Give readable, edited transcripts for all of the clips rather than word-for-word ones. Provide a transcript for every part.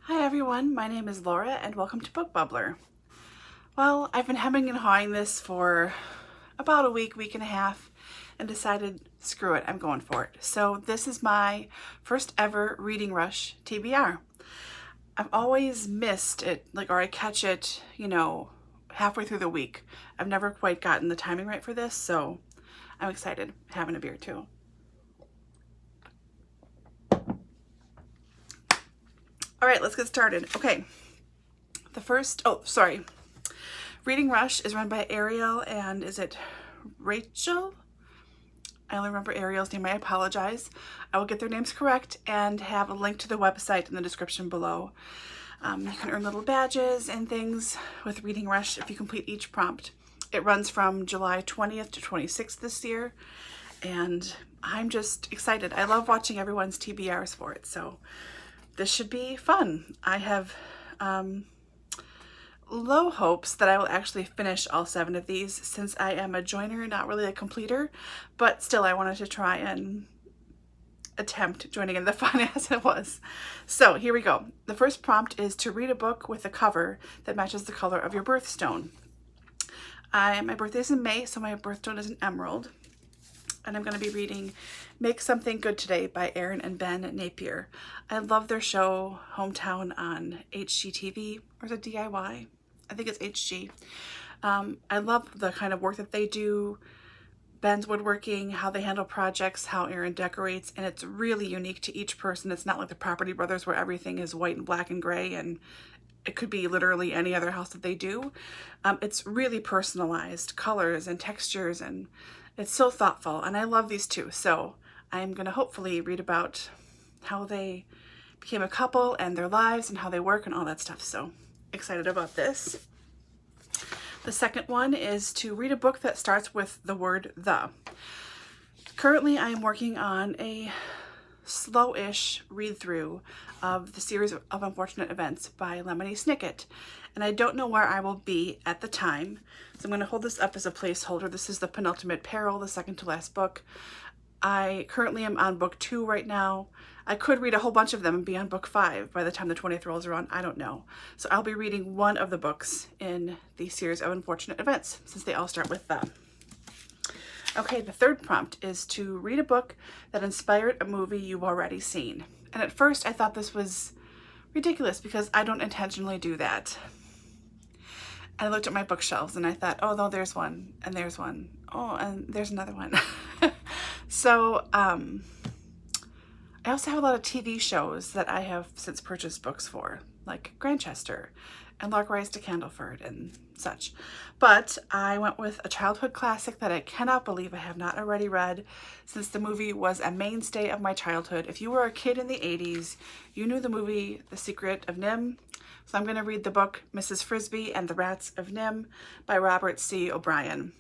Hi everyone, my name is Laura and welcome to Book Bubbler. Well, I've been hemming and hawing this for about a week and a half and decided, screw it, I'm going for it. So this is my first ever Reading Rush TBR. I've always missed it, or I catch it, halfway through the week. I've never quite gotten the timing right for this, so I'm excited, having a beer too. All right, let's get started. Okay, Reading Rush is run by Ariel and is it Rachel? I only remember Ariel's name, I apologize. I will get their names correct and have a link to the website in the description below. You can earn little badges and things with Reading Rush if you complete each prompt. It runs from July 20th to 26th this year, and I'm just excited. I love watching everyone's TBRs for it, so this should be fun. I have low hopes that I will actually finish all 7 of these since I am a joiner, not really a completer, but still I wanted to try and attempt joining in the fun as it was. So here we go. The first prompt is to read a book with a cover that matches the color of your birthstone. My birthday is in May, so my birthstone is an emerald. And I'm going to be reading Make Something Good Today by Erin and Ben Napier. I love their show, Hometown, on HGTV, or is it DIY? I think it's HG. I love the kind of work that they do, Ben's woodworking, how they handle projects, how Erin decorates, and it's really unique to each person. It's not like the Property Brothers where everything is white and black and gray, and it could be literally any other house that they do. It's really personalized colors and textures, and it's so thoughtful, and I love these two. So I'm going to hopefully read about how they became a couple and their lives and how they work and all that stuff. So excited about this. The second one is to read a book that starts with the word the. Currently, I am working on a slow-ish read-through of the series of Unfortunate Events by Lemay Snicket, and I don't know where I will be at the time, so I'm going to hold this up as a placeholder. This is the penultimate peril, the second to last book. I currently am on book 2 right now. I could read a whole bunch of them and be on book 5 by the time the 20th rolls around. I don't know. So I'll be reading one of the books in the series of Unfortunate Events, since they all start with the. Okay, the third prompt is to read a book that inspired a movie you've already seen. And at first I thought this was ridiculous because I don't intentionally do that. And I looked at my bookshelves and I thought, oh, no, there's one, and there's one. Oh, and there's another one. So I also have a lot of TV shows that I have since purchased books for, like Grantchester and Lark Rise to Candleford and such. But I went with a childhood classic that I cannot believe I have not already read, since the movie was a mainstay of my childhood. If you were a kid in the 80s, you knew the movie The Secret of NIMH. So I'm going to read the book Mrs. Frisby and the Rats of NIMH by Robert C. O'Brien.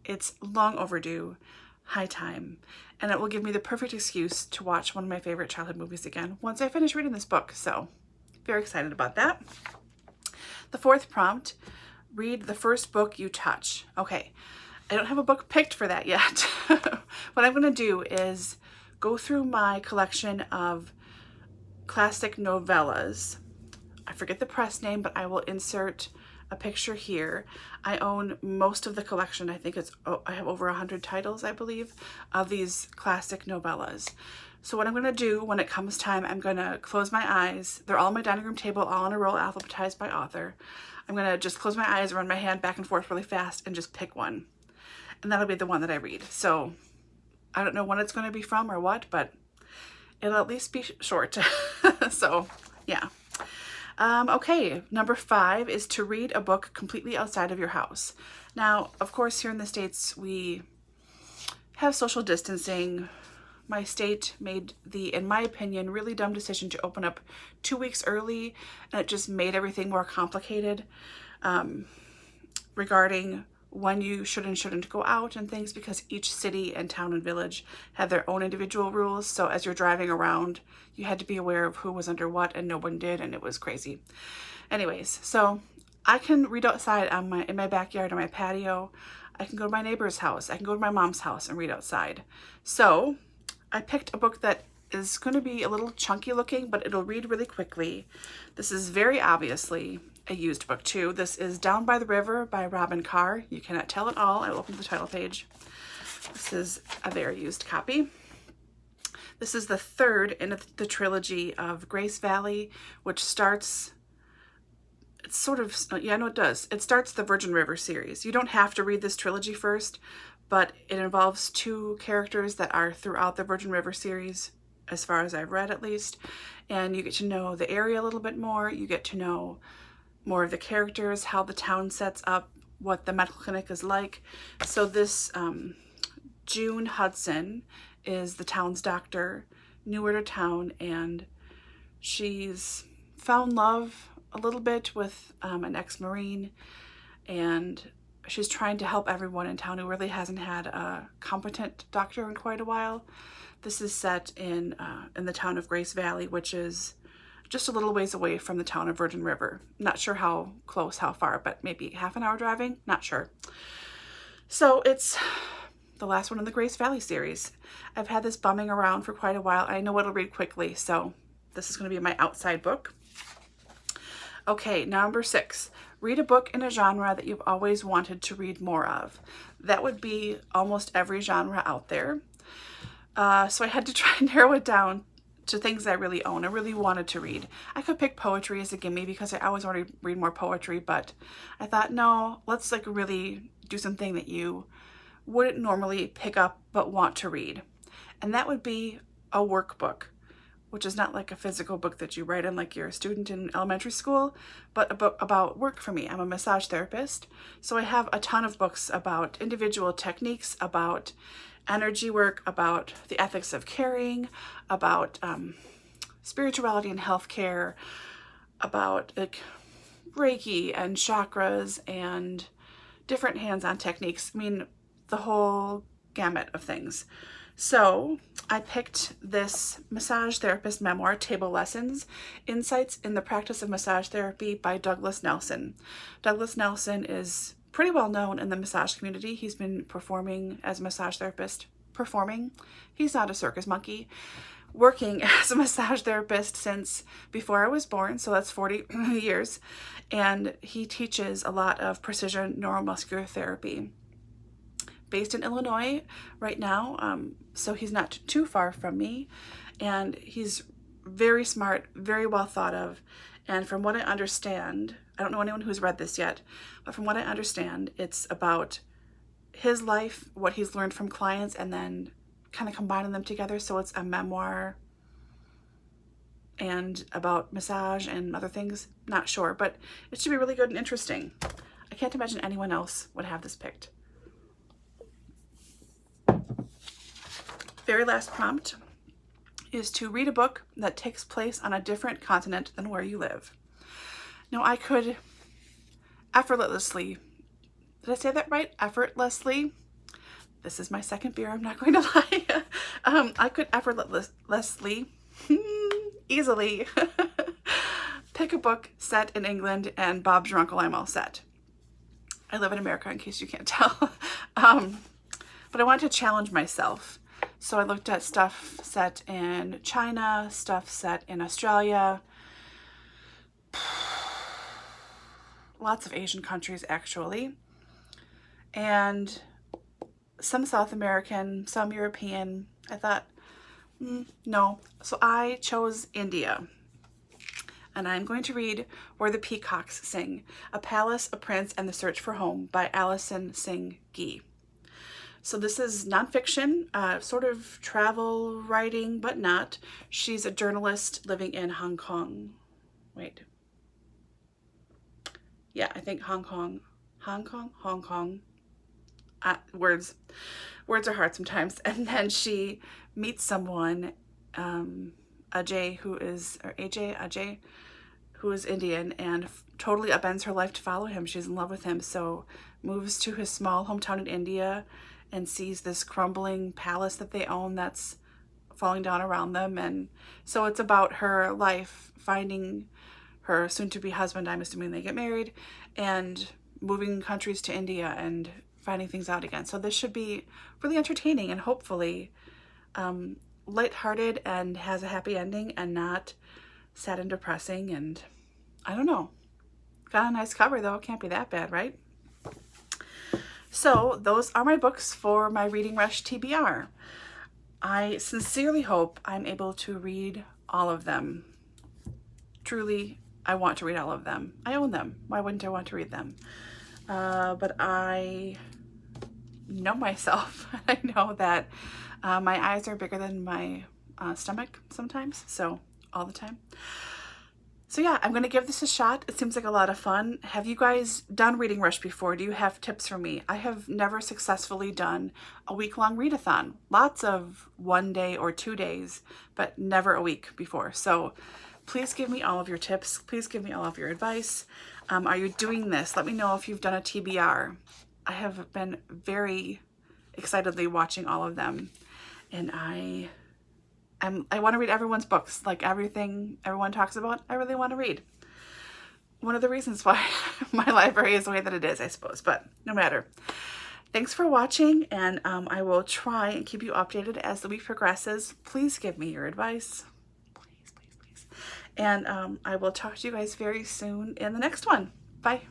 It's long overdue, high time, and it will give me the perfect excuse to watch one of my favorite childhood movies again once I finish reading this book. So very excited about that. The fourth prompt, read the first book you touch. Okay, I don't have a book picked for that yet. What I'm going to do is go through my collection of classic novellas. I forget the press name, but I will insert a picture here. I own most of the collection. I think I have over 100 titles, I believe, of these classic novellas. So what I'm going to do when it comes time, I'm going to close my eyes. They're all on my dining room table, all in a row, alphabetized by author. I'm going to just close my eyes, run my hand back and forth really fast, and just pick one. And that'll be the one that I read. So I don't know when it's going to be from or what, but it'll at least be short. So yeah. Okay, number 5 is to read a book completely outside of your house. Now, of course, here in the States, we have social distancing. My state made the, in my opinion, really dumb decision to open up 2 weeks early, and it just made everything more complicated regarding when you should and shouldn't go out and things, because each city and town and village have their own individual rules. So as you're driving around, you had to be aware of who was under what, and no one did, and it was crazy. Anyways, so I can read outside in my backyard on my patio. I can go to my neighbor's house. I can go to my mom's house and read outside. So I picked a book that is going to be a little chunky looking, but it'll read really quickly. This is very obviously a used book too. This is Down by the River by Robin Carr. You cannot tell at all. I will open the title page. This is a very used copy. This is the third in the trilogy of Grace Valley, which starts, it's sort of, yeah, no, it does. It starts the Virgin River series. You don't have to read this trilogy first, but it involves two characters that are throughout the Virgin River series, as far as I've read at least. And you get to know the area a little bit more. You get to know more of the characters, how the town sets up, what the medical clinic is like. So this June Hudson is the town's doctor, newer to town, and she's found love a little bit with an ex-Marine, and she's trying to help everyone in town who really hasn't had a competent doctor in quite a while. This is set in the town of Grace Valley, which is just a little ways away from the town of Virgin River. Not sure how close, how far, but maybe half an hour driving, not sure. So it's the last one in the Grace Valley series. I've had this bumming around for quite a while. I know it'll read quickly, so this is going to be my outside book. Okay, number 6. Read a book in a genre that you've always wanted to read more of. That would be almost every genre out there. So I had to try and narrow it down to things I really own. I really wanted to read. I could pick poetry as a gimme because I always want to read more poetry, but I thought, no, let's like really do something that you wouldn't normally pick up but want to read. And that would be a workbook, which is not like a physical book that you write in like you're a student in elementary school, but a book about work for me. I'm a massage therapist, so I have a ton of books about individual techniques, about energy work, about the ethics of caring, about spirituality and healthcare, about like Reiki and chakras and different hands-on techniques. I mean, the whole gamut of things. So I picked this massage therapist memoir, Table Lessons, Insights in the Practice of Massage Therapy by Douglas Nelson. Douglas Nelson is pretty well known in the massage community. He's been performing as a massage therapist. He's not a circus monkey. Working as a massage therapist since before I was born, so that's 40 years. And he teaches a lot of precision neuromuscular therapy. Based in Illinois right now, so he's not too far from me, and he's very smart, very well thought of, and from what I understand, I don't know anyone who's read this yet, but from what I understand, it's about his life, what he's learned from clients, and then kind of combining them together, so it's a memoir and about massage and other things. Not sure, but it should be really good and interesting. I can't imagine anyone else would have this picked. Very last prompt is to read a book that takes place on a different continent than where you live. Now, I could effortlessly, did I say that right? Effortlessly. This is my second beer, I'm not going to lie. I could effortlessly, easily pick a book set in England and Bob's Your Uncle, I'm All Set. I live in America, in case you can't tell. But I wanted to challenge myself. So I looked at stuff set in China, stuff set in Australia, lots of Asian countries actually, and some South American, some European. I thought, no. So I chose India. And I'm going to read Where the Peacocks Sing, A Palace, a Prince, and the Search for Home by Alison Singh Gee. So this is nonfiction, sort of travel writing, but not. She's a journalist living in Hong Kong. Wait. Yeah, I think Hong Kong. Words are hard sometimes. And then she meets someone, Ajay, who is Indian, and totally upends her life to follow him. She's in love with him, so moves to his small hometown in India and sees this crumbling palace that they own that's falling down around them. And so it's about her life, finding her soon-to-be husband, I'm assuming they get married, and moving countries to India and finding things out again. So this should be really entertaining and hopefully lighthearted and has a happy ending and not sad and depressing. And I don't know. Got a nice cover though. Can't be that bad, right? So those are my books for my Reading Rush TBR. I sincerely hope I'm able to read all of them. Truly, I want to read all of them. I own them. Why wouldn't I want to read them? But I know myself. I know that my eyes are bigger than my stomach sometimes, so all the time. So yeah, I'm gonna give this a shot. It seems like a lot of fun. Have you guys done Reading Rush before? Do you have tips for me? I have never successfully done a week-long readathon. Lots of 1 day or 2 days, but never a week before. So please give me all of your tips. Please give me all of your advice. Are you doing this? Let me know if you've done a TBR. I have been very excitedly watching all of them, and I want to read everyone's books. Like everything everyone talks about, I really want to read. One of the reasons why my library is the way that it is, I suppose, but no matter. Thanks for watching, and I will try and keep you updated as the week progresses. Please give me your advice. Please, please, please. And I will talk to you guys very soon in the next one. Bye.